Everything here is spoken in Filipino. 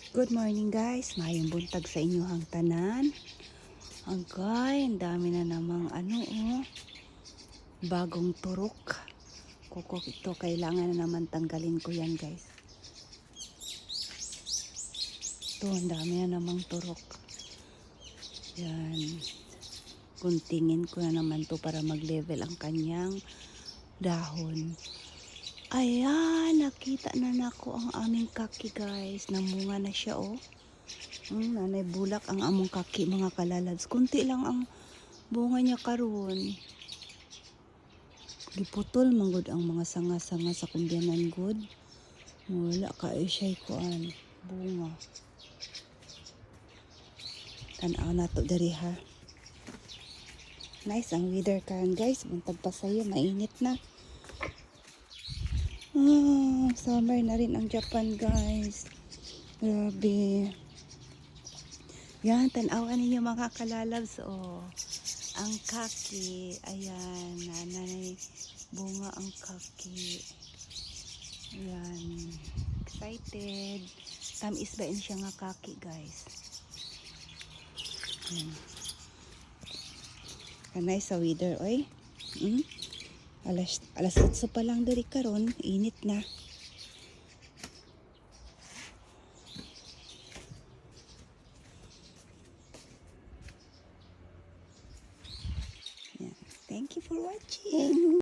Good morning guys, mayong buntag sa inyong tanan. Agay, ang dami na namang bagong turok. Kukok ito, kailangan na naman tanggalin ko yan guys. Ito, ang dami na namang turok. Yan. Guntingin ko na naman to para mag-level ang kanyang dahon. Ayan, nakita na nako ang aming kaki guys. Namunga na siya oh. Nanay bulak ang among kaki mga kalalads. Kunti lang ang bunga niya karon. Giputol manggod ang mga sanga-sanga sa kumbyanan good. Wala ka siya kuan bunga. Tanaw na to diri ha. Nice ang weather karon guys. Buntag pa sayo, mainit na. Summer na rin ang Japan guys. Grabe. Yan, tanawan ninyo mga kalalabs. Oh, ang kaki. Ayan, nanay bunga ang kaki. Ayan, excited. Tamis ba yun siya nga kaki guys. Ayan. Kanay sa weather, oy. Alas 8 pa lang dari karon, init na. Ayan. Thank you for watching.